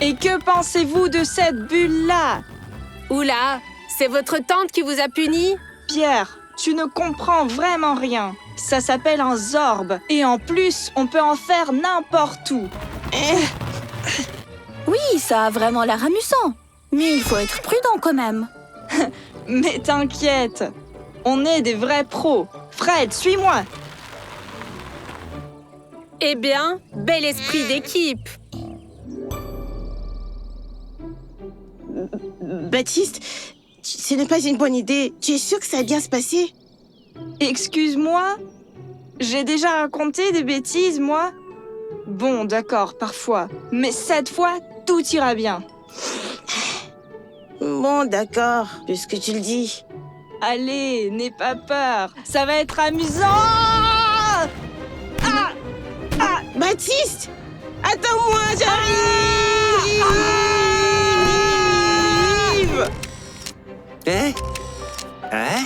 Et que pensez-vous de cette bulle-là? Oula, c'est votre tante qui vous a puni? Pierre, tu ne comprends vraiment rien. Ça s'appelle un zorbe. Et en plus, on peut en faire n'importe où. Oui, ça a vraiment l'air amusant. Mais il faut être prudent quand même. Mais t'inquiète, on est des vrais pros. Fred, suis-moi. Eh bien, bel esprit d'équipe. Baptiste, ce n'est pas une bonne idée. Tu es sûr que ça va bien se passer? Excuse-moi? J'ai déjà raconté des bêtises, moi? Bon, d'accord, parfois. Mais cette fois, tout ira bien. Bon, d'accord, puisque tu le dis. Allez, n'aie pas peur. Ça va être amusant! Baptiste! Attends-moi, j'arrive! Hein? Hein?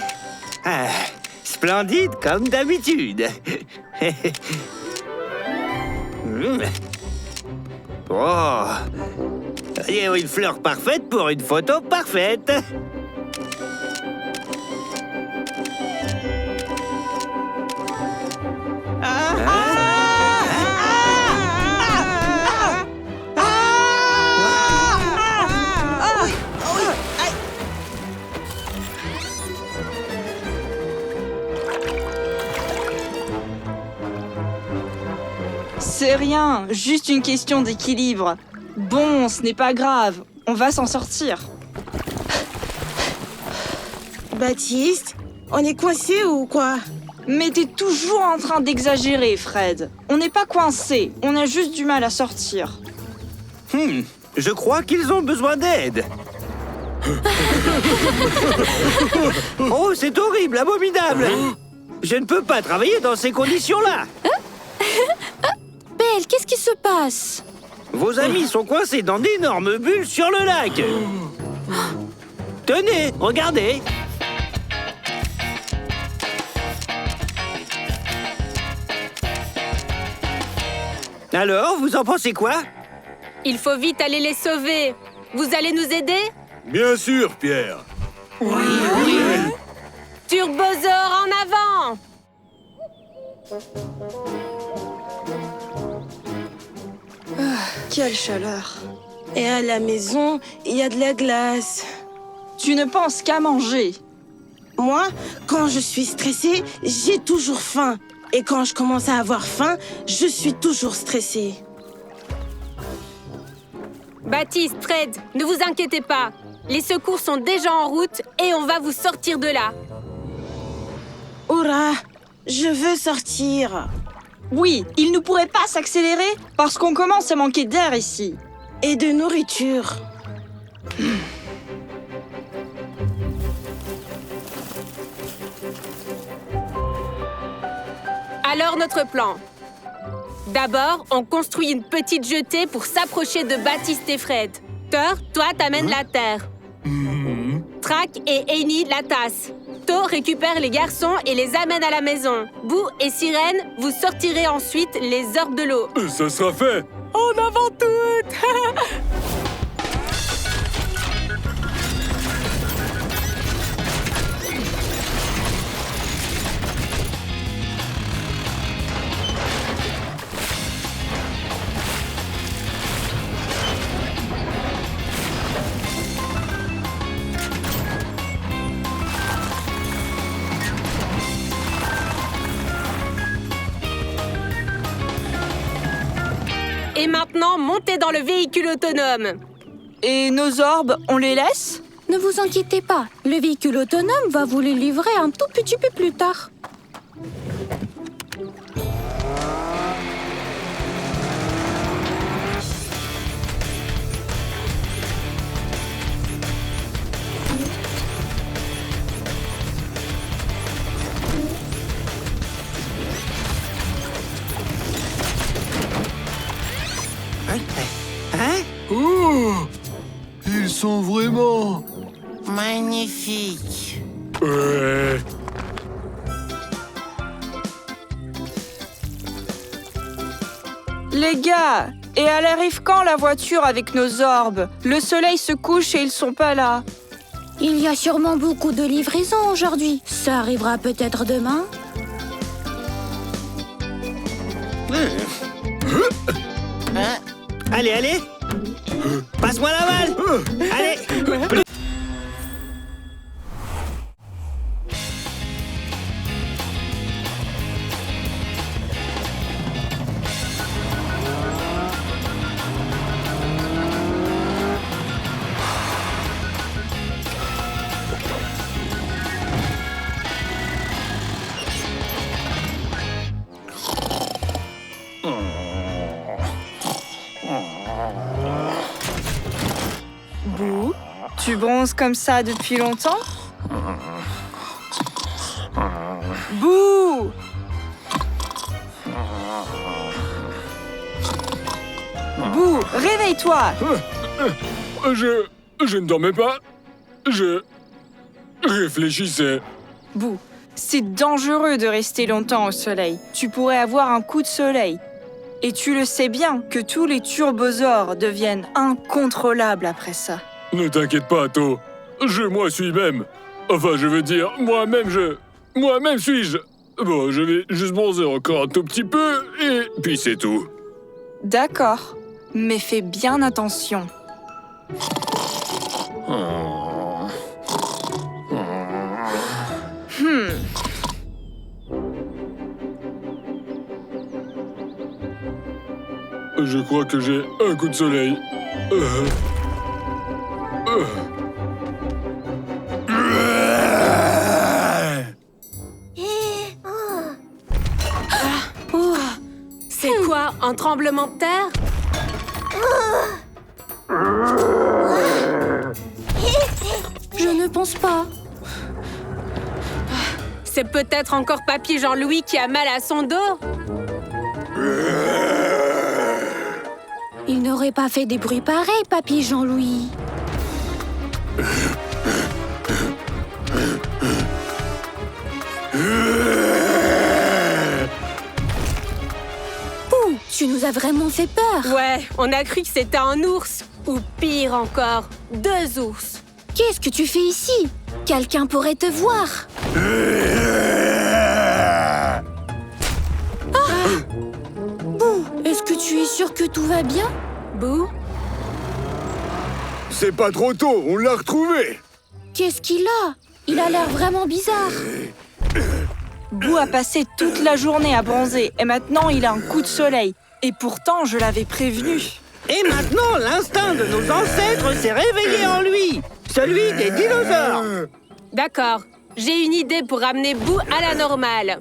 Ah, splendide comme d'habitude. Oh! Il y a une fleur parfaite pour une photo parfaite. C'est rien, juste une question d'équilibre. Bon, ce n'est pas grave, on va s'en sortir. Baptiste, on est coincé ou quoi? Mais t'es toujours en train d'exagérer, Fred. On n'est pas coincé, on a juste du mal à sortir. Je crois qu'ils ont besoin d'aide. Oh, c'est horrible, abominable. Je ne peux pas travailler dans ces conditions-là. Belle, qu'est-ce qui se passe? Vos amis sont coincés dans d'énormes bulles sur le lac. Tenez, regardez. Alors, vous en pensez quoi? Il faut vite aller les sauver. Vous allez nous aider? Bien sûr, Pierre. Turbosaur en avant! Quelle chaleur. Et à la maison, il y a de la glace. Tu ne penses qu'à manger. Moi, quand je suis stressée, j'ai toujours faim. Et quand je commence à avoir faim, je suis toujours stressée. Baptiste, Fred, ne vous inquiétez pas. Les secours sont déjà en route et on va vous sortir de là. Hurrah! Je veux sortir. Oui, il ne pourrait pas s'accélérer parce qu'on commence à manquer d'air ici. Et de nourriture. Alors notre plan. D'abord, on construit une petite jetée pour s'approcher de Baptiste et Fred. Thor, toi, t'amènes la terre. Track et Amy, la tasse. Thor récupère les garçons et les amène à la maison. Boo et Sirène, vous sortirez ensuite les orbes de l'eau. Ça sera fait. En avant toutes! Et maintenant, montez dans le véhicule autonome. Et nos orbes, on les laisse? Ne vous inquiétez pas, le véhicule autonome va vous les livrer un tout petit peu plus tard. Hein? Oh! Ils sont vraiment... Magnifique. Ouais. Les gars, et elle arrive quand la voiture avec nos orbes? Le soleil se couche et ils sont pas là. Il y a sûrement beaucoup de livraisons aujourd'hui. Ça arrivera peut-être demain. Allez, allez. Passe-moi la balle. Allez. Boo, tu bronzes comme ça depuis longtemps? Boo! Boo, réveille-toi! Je ne dormais pas. Je réfléchissais. Boo, c'est dangereux de rester longtemps au soleil. Tu pourrais avoir un coup de soleil. Et tu le sais bien que tous les turbosaures deviennent incontrôlables après ça. Ne t'inquiète pas, To. Moi suis même. Enfin, je veux dire, moi-même suis-je. Bon, je vais juste bronzer encore un tout petit peu, et puis c'est tout. D'accord, mais fais bien attention. Je crois que j'ai un coup de soleil. C'est quoi, un tremblement de terre? Je ne pense pas. C'est peut-être encore Papy Jean-Louis qui a mal à son dos? Il n'aurait pas fait des bruits pareils, Papy Jean-Louis. Ouh, tu nous as vraiment fait peur. Ouais, on a cru que c'était un ours. Ou pire encore, 2 ours. Qu'est-ce que tu fais ici? Quelqu'un pourrait te voir. Boo, est-ce que tu es sûr que tout va bien? Boo? C'est pas trop tôt, on l'a retrouvé. Qu'est-ce qu'il a? Il a l'air vraiment bizarre. Boo a passé toute la journée à bronzer et maintenant il a un coup de soleil. Et pourtant, je l'avais prévenu. Et maintenant, l'instinct de nos ancêtres s'est réveillé en lui. Celui des dinosaures. D'accord, j'ai une idée pour ramener Boo à la normale.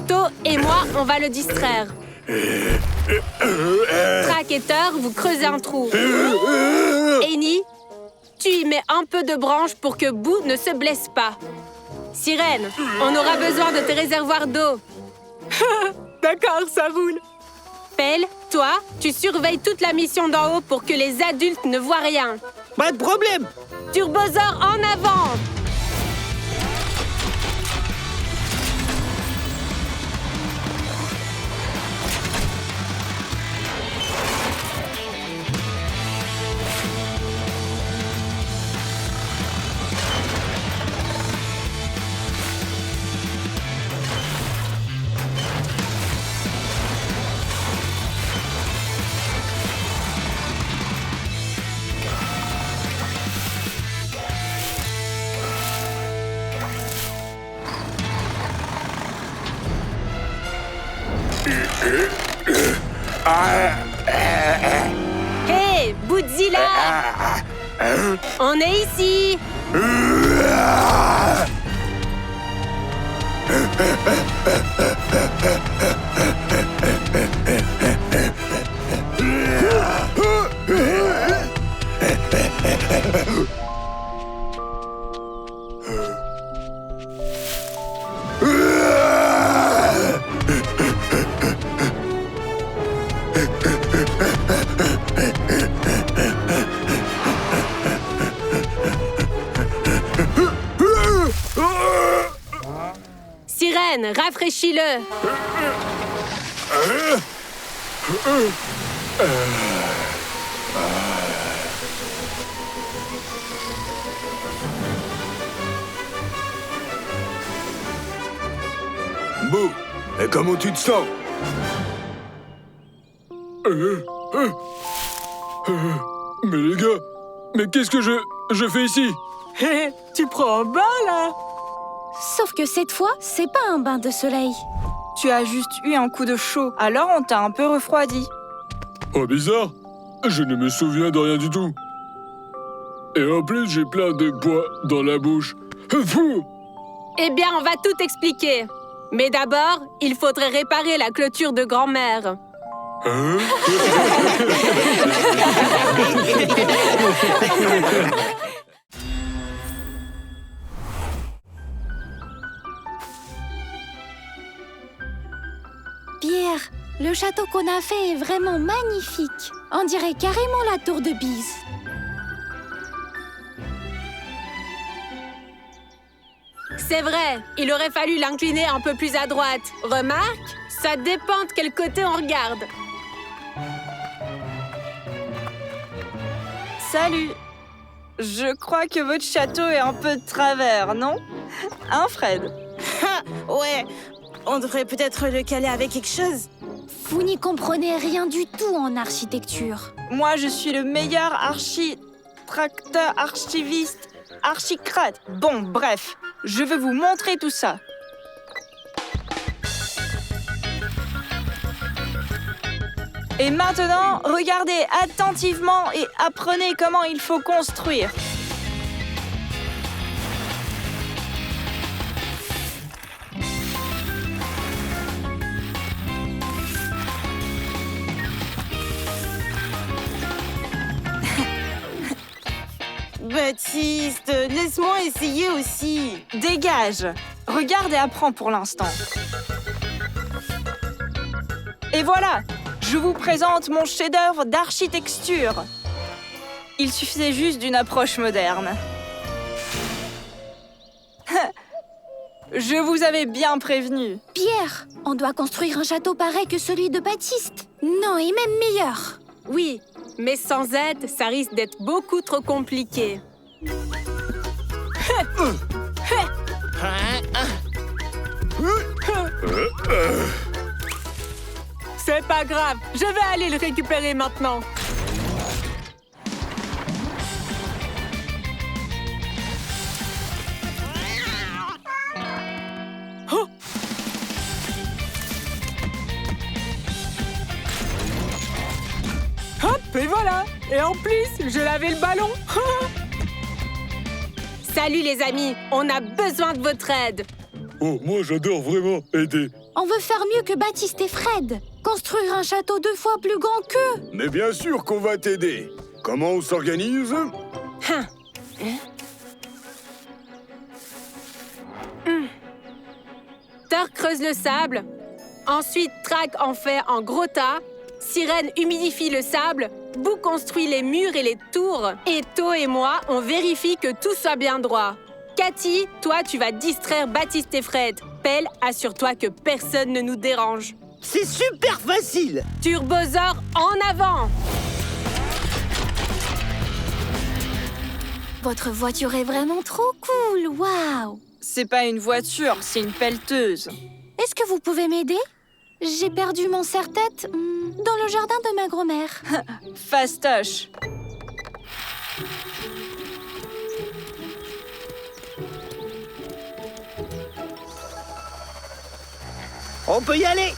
To et moi, on va le distraire. Track et Thor, vous creusez un trou. Amy, tu y mets un peu de branche pour que Boo ne se blesse pas. Sirène, on aura besoin de tes réservoirs d'eau. D'accord, ça roule. Pelle, toi, tu surveilles toute la mission d'en haut pour que les adultes ne voient rien. Pas de problème. Turbosaure en avant! Hé, Bootzilla! On est ici! Sirène, rafraîchis-le! Boo, et comment tu te sens? Mais les gars, mais qu'est-ce que je fais ici? Hé, tu prends un bain, là? Sauf que cette fois, c'est pas un bain de soleil. Tu as juste eu un coup de chaud, alors on t'a un peu refroidi. Oh, bizarre. Je ne me souviens de rien du tout. Et en plus, j'ai plein de poids dans la bouche. Fou! Eh bien, on va tout expliquer. Mais d'abord, il faudrait réparer la clôture de grand-mère. Hein? Pierre, le château qu'on a fait est vraiment magnifique. On dirait carrément la tour de Bise. C'est vrai, il aurait fallu l'incliner un peu plus à droite. Remarque, ça dépend de quel côté on regarde. Salut! Je crois que votre château est un peu de travers, non? Hein, Fred? Ouais, on devrait peut-être le caler avec quelque chose. Vous n'y comprenez rien du tout en architecture. Moi, je suis le meilleur architecteur, archiviste, archicrate. Bon, bref, je vais vous montrer tout ça. Et maintenant, regardez attentivement et apprenez comment il faut construire. Baptiste, laisse-moi essayer aussi. Dégage! Regarde et apprends pour l'instant. Et voilà! Je vous présente mon chef-d'œuvre d'architecture. Il suffisait juste d'une approche moderne. Je vous avais bien prévenu. Pierre, on doit construire un château pareil que celui de Baptiste. Non, et même meilleur. Oui, mais sans aide, ça risque d'être beaucoup trop compliqué. C'est pas grave, je vais aller le récupérer maintenant. Oh! Hop, et voilà! Et en plus, je lavais le ballon. Salut les amis, on a besoin de votre aide. Oh, moi j'adore vraiment aider. On veut faire mieux que Baptiste et Fred. Construire un château 2 fois plus grand qu'eux. Mais bien sûr qu'on va t'aider. Comment on s'organise? Thor creuse le sable. Ensuite, Track en fait un gros tas. Sirène humidifie le sable. Boo construit les murs et les tours. Et To et moi, on vérifie que tout soit bien droit. Cathy, toi, tu vas distraire Baptiste et Fred. Pelle, assure-toi que personne ne nous dérange. C'est super facile! Turbosaur, en avant! Votre voiture est vraiment trop cool. Waouh! C'est pas une voiture, c'est une pelleteuse. Est-ce que vous pouvez m'aider? J'ai perdu mon serre-tête dans le jardin de ma grand-mère. Fastoche. On peut y aller!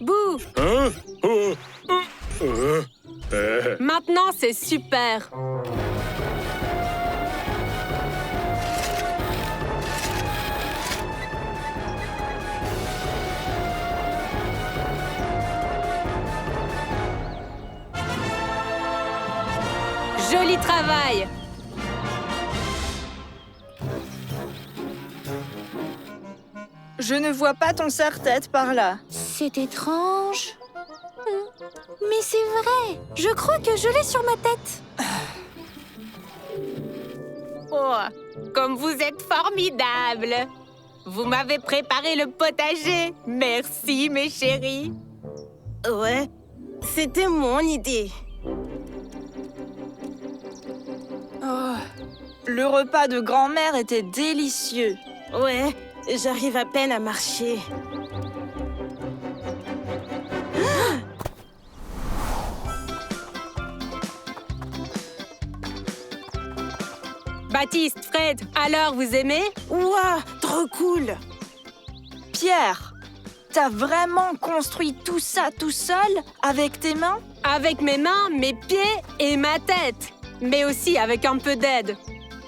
Boo! Hein? Maintenant, c'est super. Joli travail. Je ne vois pas ton serre-tête par là. C'est étrange. Mais c'est vrai. Je crois que je l'ai sur ma tête. Oh, comme vous êtes formidables! Vous m'avez préparé le potager. Merci, mes chéris. Ouais, c'était mon idée. Oh, le repas de grand-mère était délicieux. Ouais, j'arrive à peine à marcher. Baptiste, Fred, alors vous aimez? Ouah, trop cool. Pierre, t'as vraiment construit tout ça tout seul, avec tes mains? Avec mes mains, mes pieds et ma tête. Mais aussi avec un peu d'aide.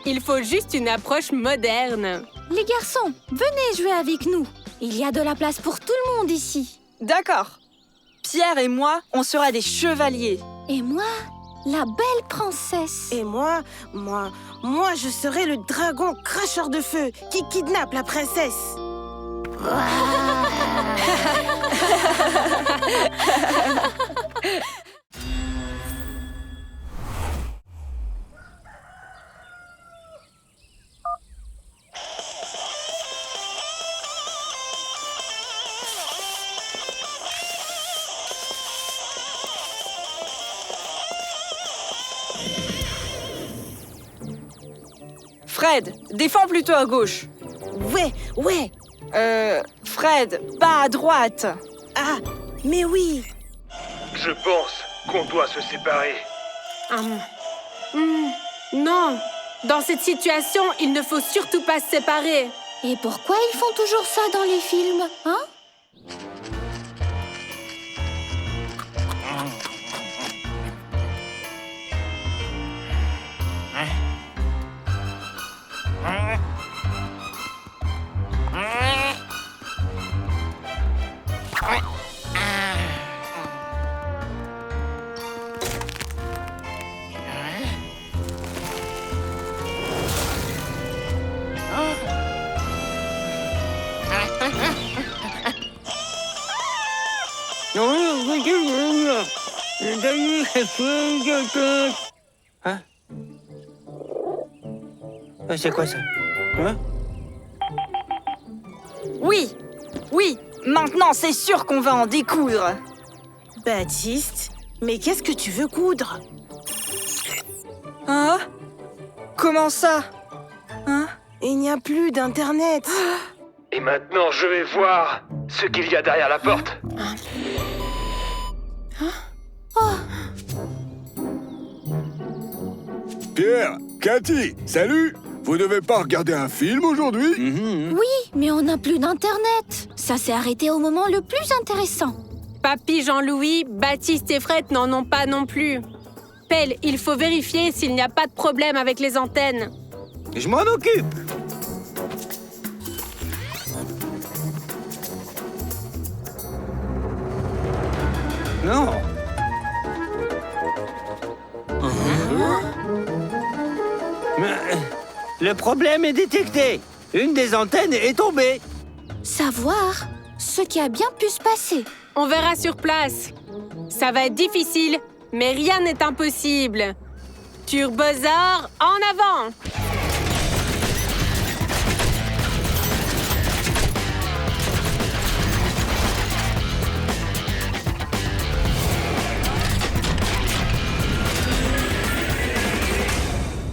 Il faut juste une approche moderne. Les garçons, venez jouer avec nous. Il y a de la place pour tout le monde ici. D'accord. Pierre et moi, on sera des chevaliers. Et moi, la belle princesse. Et moi, je serai le dragon cracheur de feu qui kidnappe la princesse. Fred, défends plutôt à gauche. Ouais. Fred, pas à droite. Ah, mais oui. Je pense qu'on doit se séparer. Non, dans cette situation, il ne faut surtout pas se séparer. Et pourquoi ils font toujours ça dans les films, hein? Hein? C'est quoi ça? Hein? Oui, maintenant c'est sûr qu'on va en découdre. Baptiste, mais qu'est-ce que tu veux coudre? Hein? Comment ça? Hein? Il n'y a plus d'internet. Et maintenant, je vais voir ce qu'il y a derrière la porte. Pierre, Cathy, salut! Vous devez pas regarder un film aujourd'hui? Oui, mais on n'a plus d'internet. Ça s'est arrêté au moment le plus intéressant. Papy Jean-Louis, Baptiste et Fred n'en ont pas non plus. Pelle, il faut vérifier s'il n'y a pas de problème avec les antennes. Je m'en occupe. Non. Le problème est détecté. Une des antennes est tombée. Savoir ce qui a bien pu se passer. On verra sur place. Ça va être difficile, mais rien n'est impossible. Turbosaur, en avant!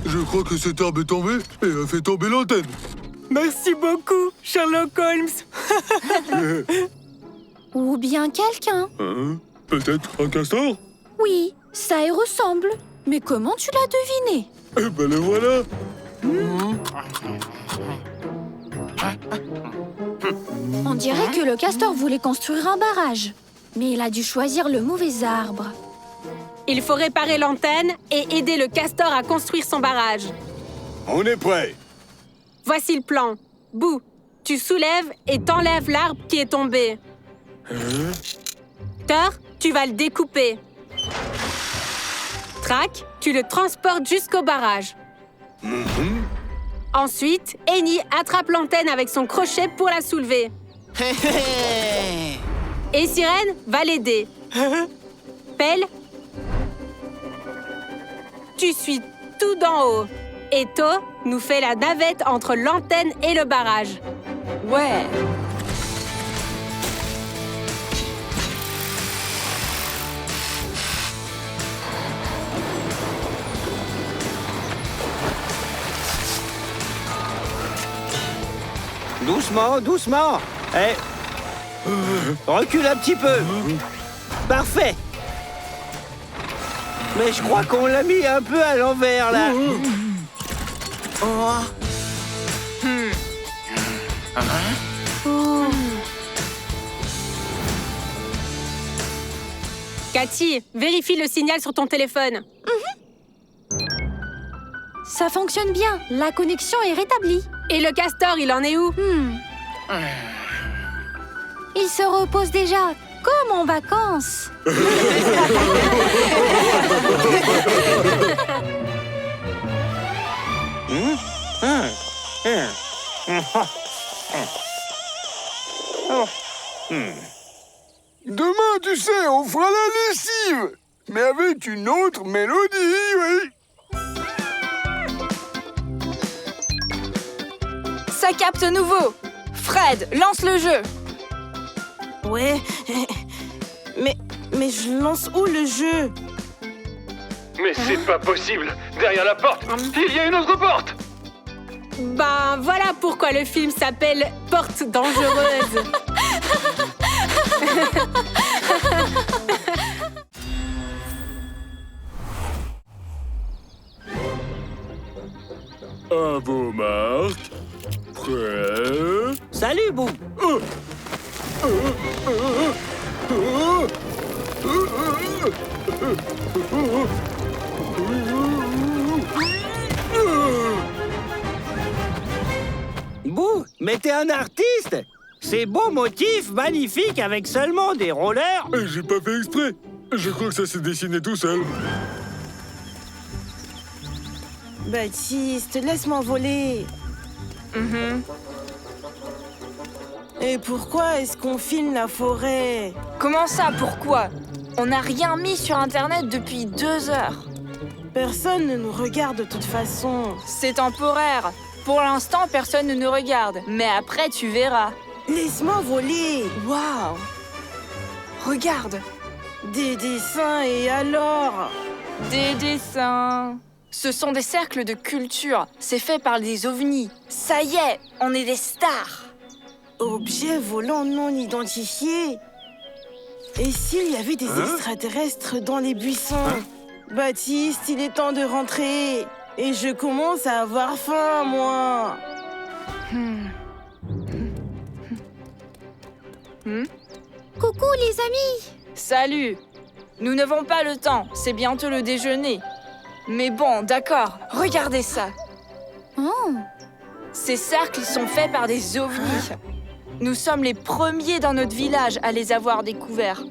Je crois que cette arme est tombée et a fait tomber l'antenne. Merci beaucoup, Sherlock Holmes. Ou bien quelqu'un. Hein? Peut-être un castor? Oui, ça y ressemble. Mais comment tu l'as deviné? Eh ben le voilà. On dirait que le castor voulait construire un barrage. Mais il a dû choisir le mauvais arbre. Il faut réparer l'antenne et aider le castor à construire son barrage. On est prêt. Voici le plan. Boo, tu soulèves et t'enlèves l'arbre qui est tombé. Thor, tu vas le découper. Track, tu le transportes jusqu'au barrage. Ensuite, Eni attrape l'antenne avec son crochet pour la soulever. Et Sirène va l'aider. Pelle, tu suis tout d'en haut. Et To nous fait la navette entre l'antenne et le barrage. Ouais. Doucement, doucement. Recule un petit peu. Parfait. Mais je crois qu'on l'a mis un peu à l'envers, là. Cathy, vérifie le signal sur ton téléphone. Ça fonctionne bien. La connexion est rétablie. Et le castor, il en est où? Il se repose déjà, comme en vacances. Demain, tu sais, on fera la lessive. Mais avec une autre mélodie, oui. Ça capte nouveau. Fred, lance le jeu. Ouais. Mais je lance où le jeu? Mais c'est pas possible. Derrière la porte, il y a une autre porte. Ben voilà pourquoi le film s'appelle Porte dangereuse. À vos marques. Prêt. Salut, Bou. Bou, mais t'es un artiste. Ces beaux motifs magnifiques avec seulement des rollers. J'ai pas fait exprès. Je crois que ça s'est dessiné tout seul. Baptiste, laisse-moi voler. Et pourquoi est-ce qu'on filme la forêt? Comment ça, pourquoi? On n'a rien mis sur Internet depuis 2 heures. Personne ne nous regarde de toute façon. C'est temporaire. Pour l'instant, personne ne nous regarde. Mais après, tu verras. Laisse-moi voler. Waouh! Regarde! Des dessins et alors? Des dessins. Ce sont des cercles de culture. C'est fait par des ovnis. Ça y est, on est des stars. Objets volants non identifiés. Et s'il y avait des extraterrestres dans les buissons? Baptiste, il est temps de rentrer. Et je commence à avoir faim, moi. Coucou les amis. Salut! Nous n'avons pas le temps. C'est bientôt le déjeuner. Mais bon, d'accord. Regardez ça. Oh, Ces cercles sont faits par des ovnis. Nous sommes les premiers dans notre village à les avoir découverts.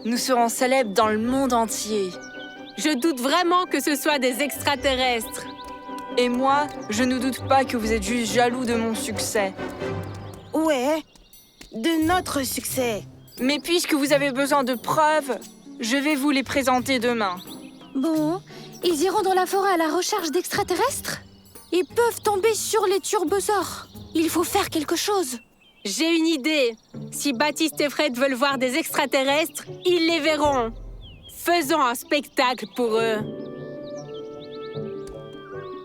Nous serons célèbres dans le monde entier. Je doute vraiment que ce soit des extraterrestres. Et moi, je ne doute pas que vous êtes juste jaloux de mon succès. Ouais, de notre succès. Mais puisque vous avez besoin de preuves, je vais vous les présenter demain. bon. Ils iront dans la forêt à la recherche d'extraterrestres? Ils peuvent tomber sur les turbosaures. Il faut faire quelque chose. J'ai une idée. Si Baptiste et Fred veulent voir des extraterrestres, ils les verront. Faisons un spectacle pour eux.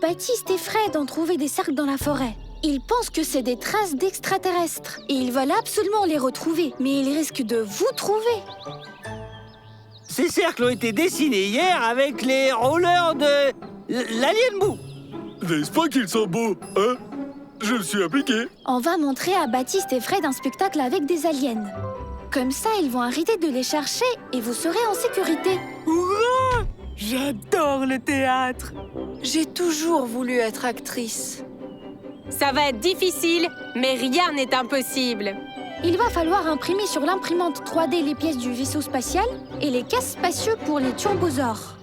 Baptiste et Fred ont trouvé des cercles dans la forêt. Ils pensent que c'est des traces d'extraterrestres. Et ils veulent absolument les retrouver. Mais ils risquent de vous trouver. Ces cercles ont été dessinés hier avec les rollers de l'Alien Bou. N'est-ce pas qu'ils sont beaux, hein? Je me suis appliqué. On va montrer à Baptiste et Fred un spectacle avec des aliens. Comme ça, ils vont arrêter de les chercher et vous serez en sécurité. J'adore le théâtre. J'ai toujours voulu être actrice. Ça va être difficile, mais rien n'est impossible. Il va falloir imprimer sur l'imprimante 3D les pièces du vaisseau spatial et les casques spacieux pour les turbosaures.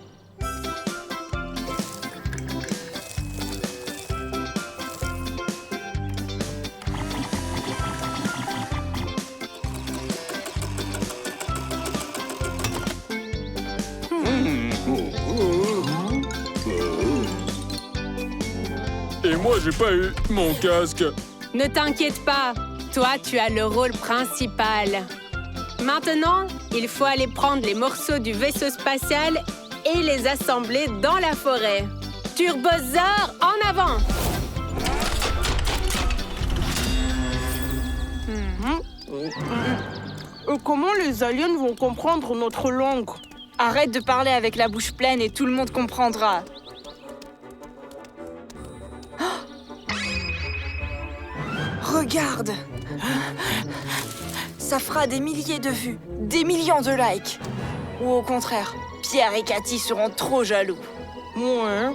moi, j'ai pas eu mon casque. Ne t'inquiète pas, toi, tu as le rôle principal. Maintenant, il faut aller prendre les morceaux du vaisseau spatial et les assembler dans la forêt. Turbosaur, en avant! Comment les aliens vont comprendre notre langue? Arrête de parler avec la bouche pleine et tout le monde comprendra. Oh! Regarde! Ça fera des milliers de vues, des millions de likes. Ou au contraire, Pierre et Cathy seront trop jaloux. Ouais.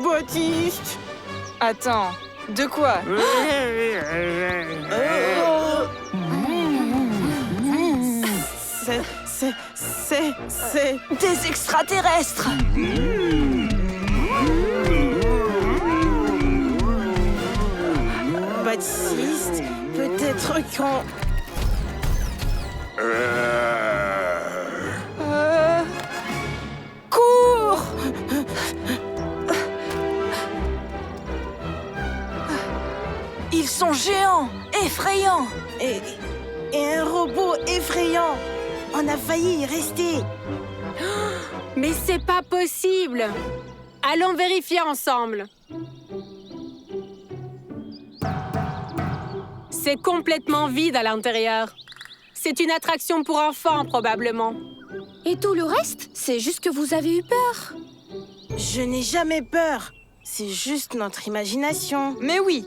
Baptiste! Attends, de quoi? C'est... Des extraterrestres! Baptiste, peut-être quand... Cours! Ils sont géants, effrayants! Et un robot effrayant! On a failli y rester! Mais c'est pas possible! Allons vérifier ensemble. C'est complètement vide à l'intérieur. C'est une attraction pour enfants, probablement. Et tout le reste, c'est juste que vous avez eu peur. Je n'ai jamais peur. C'est juste notre imagination. Mais oui!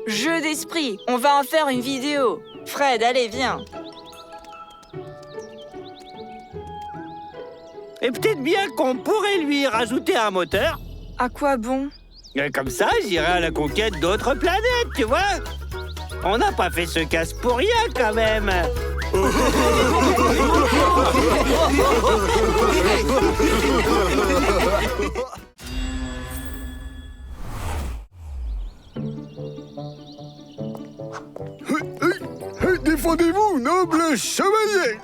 Jeu d'esprit, on va en faire une vidéo. Fred, allez, viens. Et peut-être bien qu'on pourrait lui rajouter un moteur. À quoi bon? Et comme ça, j'irai à la conquête d'autres planètes, tu vois. On n'a pas fait ce casque pour rien, quand même. Défendez-vous, noble chevalier!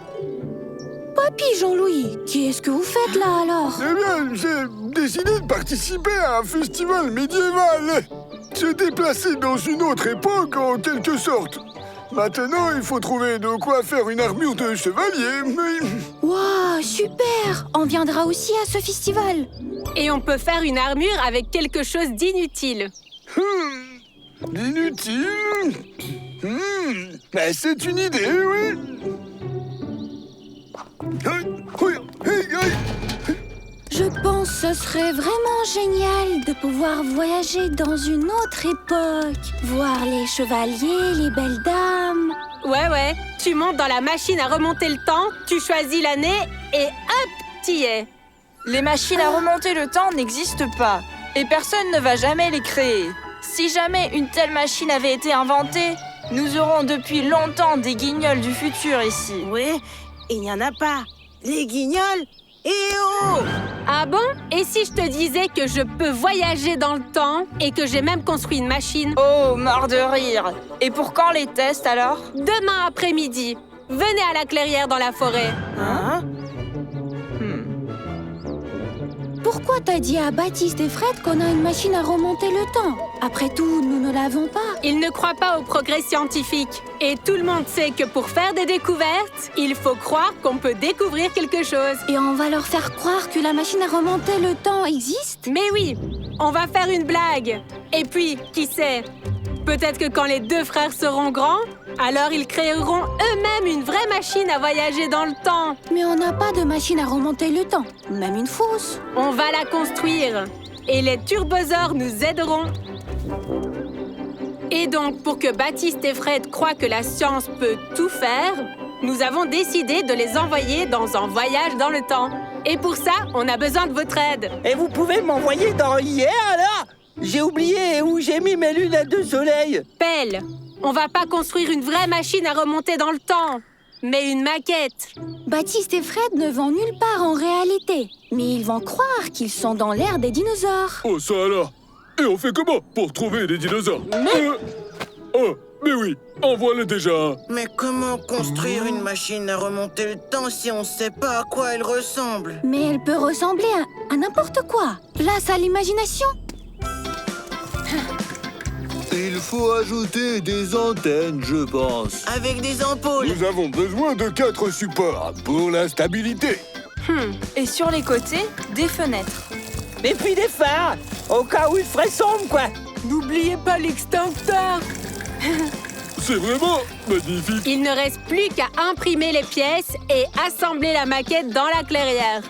Papy Jean-Louis, qu'est-ce que vous faites là alors? Eh bien, j'ai décidé de participer à un festival médiéval. Se déplacer dans une autre époque, en quelque sorte. Maintenant, il faut trouver de quoi faire une armure de chevalier. Waouh, super! On viendra aussi à ce festival. Et on peut faire une armure avec quelque chose d'inutile. Inutile. Ben, c'est une idée, oui. Je pense que ce serait vraiment génial de pouvoir voyager dans une autre époque. Voir les chevaliers, les belles dames. Ouais, tu montes dans la machine à remonter le temps, tu choisis l'année et hop, t'y es. Les machines à remonter le temps n'existent pas. Et personne ne va jamais les créer. Si jamais une telle machine avait été inventée, nous aurons depuis longtemps des guignols du futur ici. Ouais, et il n'y en a pas. Les guignols? Eh oh! Ah bon? Et si je te disais que je peux voyager dans le temps et que j'ai même construit une machine? Oh, mort de rire! Et pour quand les tests alors? Demain après-midi, venez à la clairière dans la forêt. Hein? Pourquoi t'as dit à Baptiste et Fred qu'on a une machine à remonter le temps? Après tout, nous ne l'avons pas. Ils ne croient pas au progrès scientifique. Et tout le monde sait que pour faire des découvertes, il faut croire qu'on peut découvrir quelque chose. Et on va leur faire croire que la machine à remonter le temps existe? Mais oui, on va faire une blague. Et puis, qui sait? Peut-être que quand les deux frères seront grands, alors ils créeront eux-mêmes une vraie machine à voyager dans le temps. Mais on n'a pas de machine à remonter le temps, même une fausse. On va la construire. Et les turbosaures nous aideront. Et donc, pour que Baptiste et Fred croient que la science peut tout faire, nous avons décidé de les envoyer dans un voyage dans le temps. Et pour ça, on a besoin de votre aide. Et vous pouvez m'envoyer dans hier, alors? J'ai oublié où j'ai mis mes lunettes de soleil. Pelle, on va pas construire une vraie machine à remonter dans le temps, mais une maquette. Baptiste et Fred ne vont nulle part en réalité, mais ils vont croire qu'ils sont dans l'ère des dinosaures. Oh, ça alors? Et on fait comment pour trouver des dinosaures? Oh, mais oui, en voilà déjà un. Mais comment construire une machine à remonter le temps si on ne sait pas à quoi elle ressemble? Mais elle peut ressembler à n'importe quoi. Place à l'imagination. Il faut ajouter des antennes, je pense. Avec des ampoules. Nous avons besoin de 4 supports pour la stabilité. Et sur les côtés, des fenêtres. Et puis des phares, au cas où il ferait sombre, quoi. N'oubliez pas l'extincteur. C'est vraiment magnifique. Il ne reste plus qu'à imprimer les pièces et assembler la maquette dans la clairière.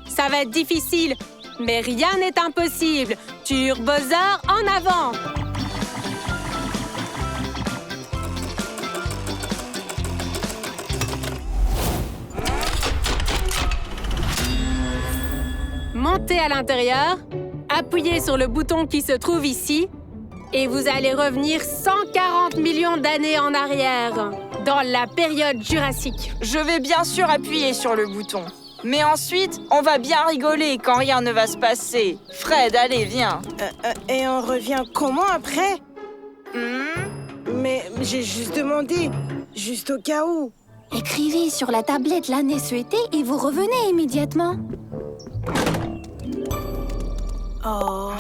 Ça va être difficile, mais rien n'est impossible. Turbosaur en avant! Montez à l'intérieur, appuyez sur le bouton qui se trouve ici et vous allez revenir 140 millions d'années en arrière, dans la période jurassique. Je vais bien sûr appuyer sur le bouton. Mais ensuite, on va bien rigoler quand rien ne va se passer. Fred, allez, viens. Et on revient comment après? Mais j'ai juste demandé, juste au cas où. Écrivez sur la tablette l'année souhaitée et vous revenez immédiatement. Oh.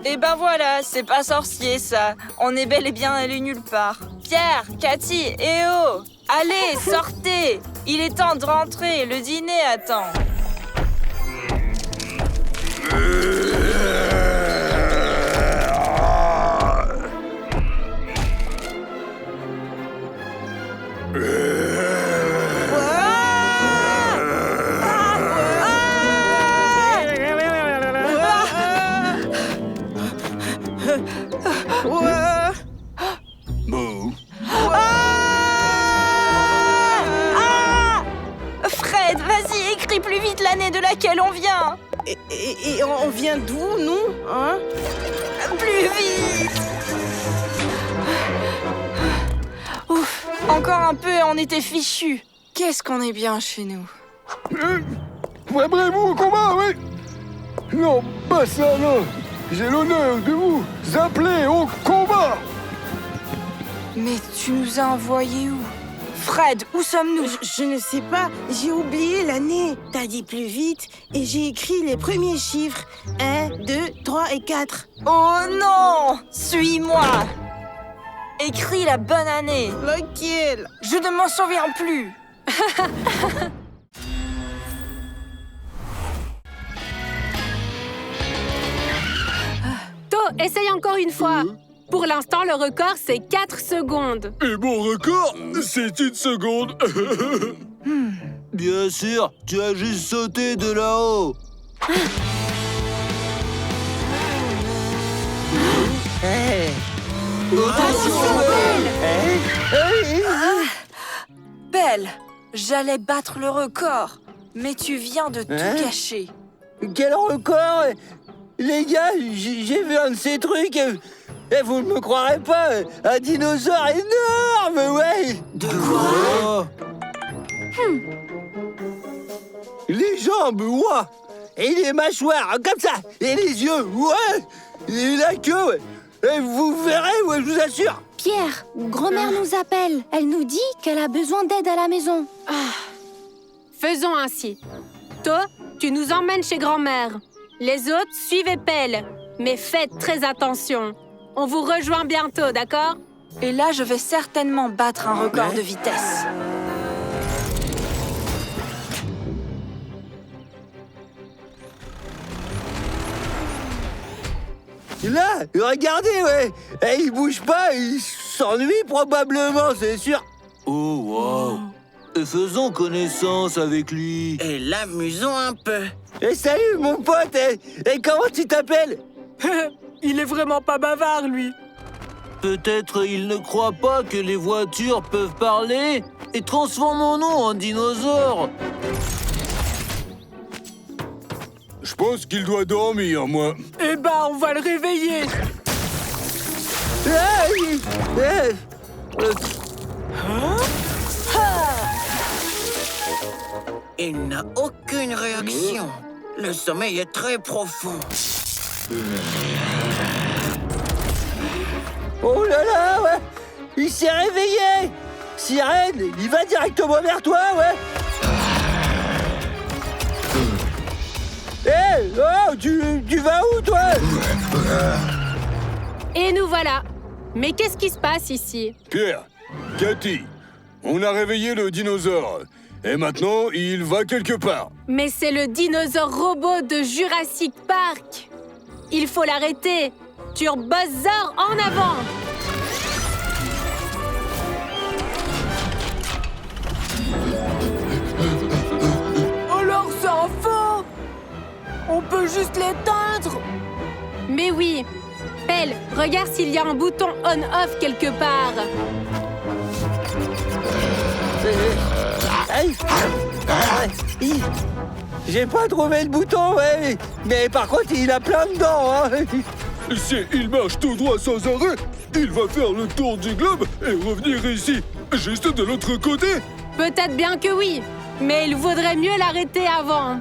Et ben voilà, c'est pas sorcier ça. On est bel et bien allé nulle part. Pierre, Cathy, oh! Allez, sortez! Il est temps de rentrer, le dîner attend. Fred, vas-y, écris plus vite l'année de laquelle on vient. Et on vient d'où, nous, hein? Plus vite. Ouf, encore un peu et on était fichus. Qu'est-ce qu'on est bien chez nous. Préparez-vous au combat, oui? Non, pas ça, non. J'ai l'honneur de vous appeler au combat. Mais tu nous as envoyés où? Fred, où sommes-nous? Je ne sais pas, j'ai oublié l'année. T'as dit plus vite et j'ai écrit les premiers chiffres. 1, 2, 3 et 4. Oh non! Suis-moi! Écris la bonne année. Laquelle? Je ne m'en souviens plus. To, essaye encore une fois. Pour l'instant, le record, c'est 4 secondes. Et mon record, c'est 1 seconde. Bien sûr, tu as juste sauté de là-haut. Belle, j'allais battre le record, mais tu viens de tout cacher. Quel record! Les gars, j'ai vu un de ces trucs et vous ne me croirez pas, un dinosaure énorme, ouais! De quoi? Les jambes, ouah! Et les mâchoires, comme ça! Et les yeux, ouais! Et la queue, ouais! Et vous verrez, ouais, je vous assure! Pierre, grand-mère nous appelle. Elle nous dit qu'elle a besoin d'aide à la maison. Faisons ainsi. To, tu nous emmènes chez grand-mère. Les autres, suivez Pelle. Mais faites très attention. On vous rejoint bientôt, d'accord? Et là, je vais certainement battre un record de vitesse. Là, regardez, ouais! Et il bouge pas, il s'ennuie probablement, c'est sûr! Oh, wow. Et faisons connaissance avec lui. Et l'amusons un peu. Et salut, mon pote! Et comment tu t'appelles? Il est vraiment pas bavard, lui. Peut-être il ne croit pas que les voitures peuvent parler et transformons-nous en dinosaures. Je pense qu'il doit dormir, moi. Eh ben, on va le réveiller. Il n'a aucune réaction. Le sommeil est très profond. Oh là là, ouais! Il s'est réveillé! Sirène, il va directement vers toi, ouais! tu vas où, toi? Et nous voilà. Mais qu'est-ce qui se passe ici? Pierre, Cathy, on a réveillé le dinosaure. Et maintenant, il va quelque part. Mais c'est le dinosaure robot de Jurassic Park. Il faut l'arrêter. Turbosaur en avant! Alors c'est un faux! On peut juste l'éteindre! Mais oui. Pelle, regarde s'il y a un bouton on-off quelque part. Aïe. J'ai pas trouvé le bouton, ouais. Mais par contre, il a plein de dents, hein. Si il marche tout droit sans arrêt, il va faire le tour du globe et revenir ici, juste de l'autre côté. Peut-être bien que oui, mais il vaudrait mieux l'arrêter avant.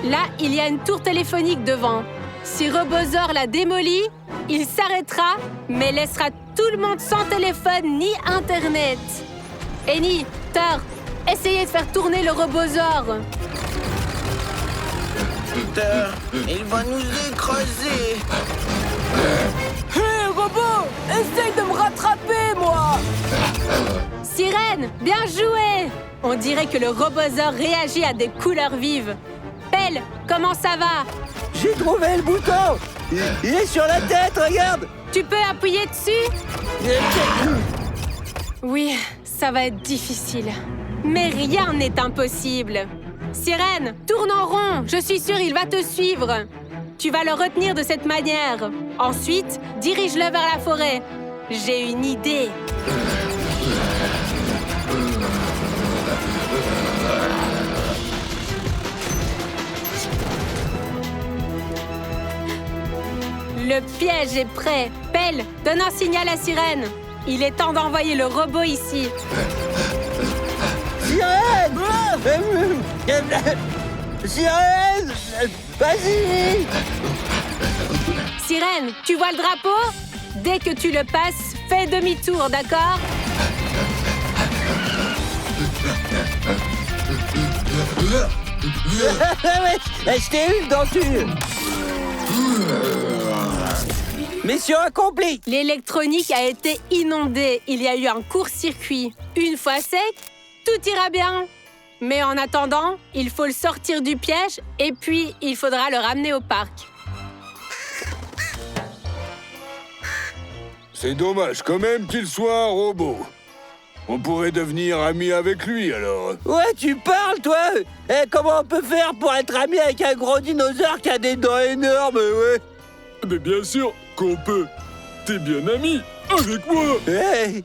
Là, il y a une tour téléphonique devant. Si Robosaur la démolit, il s'arrêtera, mais laissera tout le monde sans téléphone ni Internet. Annie, Thor, essayez de faire tourner le Robosaur. Thor, il va nous écraser. Hé, robot! Essaye de me rattraper, moi! Sirène, bien joué! On dirait que le Robosaur réagit à des couleurs vives. Pelle, comment ça va? J'ai trouvé le bouton. Il est sur la tête, regarde. Tu peux appuyer dessus? Oui, ça va être difficile. Mais rien n'est impossible. Sirène, tourne en rond. Je suis sûre il va te suivre. Tu vas le retenir de cette manière. Ensuite, dirige-le vers la forêt. J'ai une idée. Le piège est prêt. Pelle, donne un signal à Sirène. Il est temps d'envoyer le robot ici. Sirène! Sirène! Vas-y! Sirène, tu vois le drapeau? Dès que tu le passes, fais demi-tour, d'accord? Je t'ai eu, denture! Mission accomplie! L'électronique a été inondée. Il y a eu un court-circuit. Une fois sec, tout ira bien. Mais en attendant, il faut le sortir du piège et puis il faudra le ramener au parc. C'est dommage quand même qu'il soit un robot. On pourrait devenir amis avec lui, alors. Ouais, tu parles, toi! Comment on peut faire pour être ami avec un gros dinosaure qui a des dents énormes, ouais? Mais bien sûr qu'on peut. T'es bien ami avec moi. Hey.